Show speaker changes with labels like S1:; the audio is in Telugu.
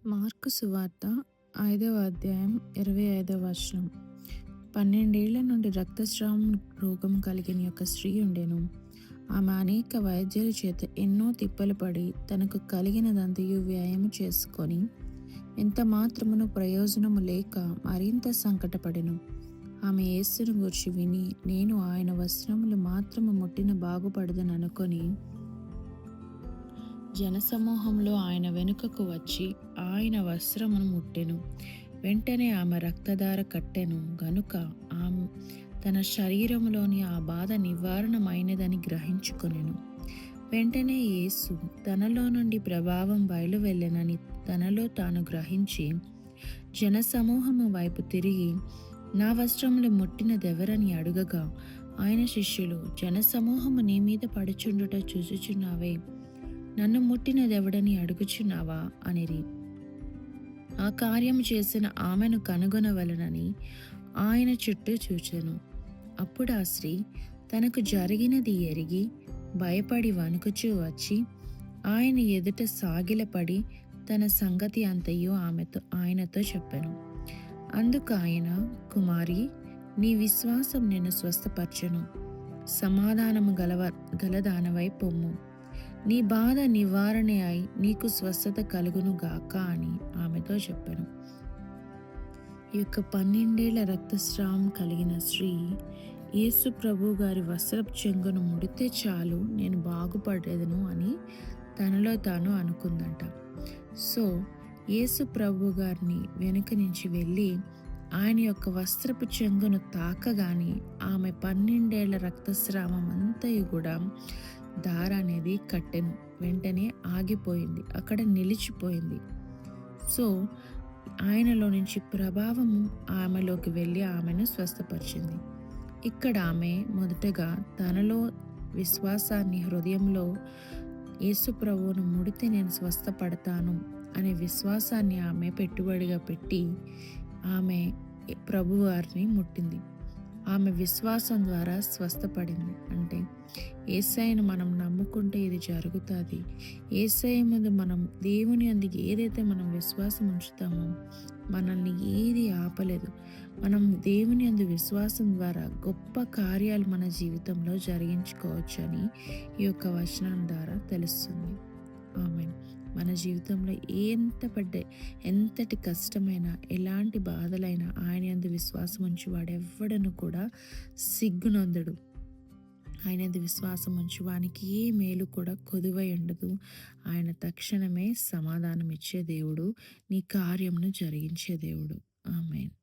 S1: మార్కు సువార్త 5వ అధ్యాయం 25వ వచనం. 12 ఏళ్ల నుండి రక్తస్రావం రోగం కలిగిన యొక్క స్త్రీ ఉండెను. ఆమె అనేక వైద్యుల చేత ఎన్నో తిప్పలు పడి తనకు కలిగినదంతయు వ్యాయామం చేసుకొని ఎంత మాత్రమును ప్రయోజనము లేక మరింత సంకటపడెను. ఆమె యేసును గూర్చి విని, నేను ఆయన వస్త్రములు మాత్రము ముట్టిన బాగుపడదని అనుకొని జనసమూహంలో ఆయన వెనుకకు వచ్చి ఆయన వస్త్రమును ముట్టెను. వెంటనే ఆమె రక్తధార కట్టెను గనుక ఆమె తన శరీరములోని ఆ బాధ నివారణమైనదని గ్రహించుకొనెను. వెంటనే యేసు తనలో నుండి ప్రభావం బయలువెళ్ళెనని తనలో తాను గ్రహించి జనసమూహము వైపు తిరిగి, నా వస్త్రములు ముట్టినదెవరని అడుగగా, ఆయన శిష్యులు, జనసమూహము నీ మీద పడుచుండుట చూచుచున్నావే, నన్ను ముట్టినదెవడని అడుగుచున్నావా అనిరి. ఆ కార్యము చేసిన ఆమెను కనుగొనవలనని ఆయన చుట్టూ చూచెను. అప్పుడు ఆ స్త్రీ తనకు జరిగినది ఎరిగి భయపడి వణుకుచూ వచ్చి ఆయన ఎదుట సాగిలపడి తన సంగతి అంతయు ఆయనతో చెప్పెను. అందుకు ఆయన, కుమారి, నీ విశ్వాసం నిన్ను స్వస్థపరచెను. సమాధానము గలదానవై పొమ్ము. నీ బాధ నివారణ అయి నీకు స్వస్థత కలుగును గాక అని ఆమెతో చెప్పాను. ఈ యొక్క 12 ఏళ్ల రక్తస్రావం కలిగిన స్త్రీ యేసు ప్రభు గారి వస్త్రపు చెంగును ముడితే చాలు నేను బాగుపడేదను అని తనలో తాను అనుకుందంట. సో యేసు ప్రభు గారిని వెనుక నుంచి వెళ్ళి ఆయన యొక్క వస్త్రపు చెంగును తాకగానే ఆమె 12 ఏళ్ల రక్తస్రావం అంతయు కూడా దార అనేది కట్టెను. వెంటనే ఆగిపోయింది, అక్కడ నిలిచిపోయింది. సో ఆయనలో నుంచి ప్రభావం ఆమెలోకి వెళ్ళి ఆమెను స్వస్థపరిచింది. ఇక్కడ ఆమె మొదటగా తనలో విశ్వాసాన్ని, హృదయంలో యేసు ప్రభువును ముడితే నేను స్వస్థపడతాను అనే విశ్వాసాన్ని ఆమె పెట్టుబడిగా పెట్టి ఆమె ప్రభువారిని ముట్టింది. ఆమె విశ్వాసం ద్వారా స్వస్థపడింది. అంటే యేసయ్యను మనం నమ్ముకుంటే ఇది జరుగుతుంది. యేసయ్య ముందు మనం దేవుని అందుకు ఏదైతే మనం విశ్వాసం ఉంచుతామో మనల్ని ఏది ఆపలేదు. మనం దేవుని అందు విశ్వాసం ద్వారా గొప్ప కార్యాలు మన జీవితంలో జరిగించుకోవచ్చు అని ఈ యొక్క వచనం ద్వారా తెలుస్తుంది. ఆమేన్. మన జీవితంలో ఎంతటి కష్టమైనా, ఎలాంటి బాధలైనా ఆయన యందు విశ్వాసం ఉంచి వాడెవ్వడను కూడా సిగ్గునందడు. ఆయన యందు విశ్వాసం ఉంచి వానికి ఏ మేలు కూడా కొదువై ఉండదు. ఆయన తక్షణమే సమాధానం ఇచ్చే దేవుడు, నీ కార్యమును జరిగించే దేవుడు. ఆమేన్.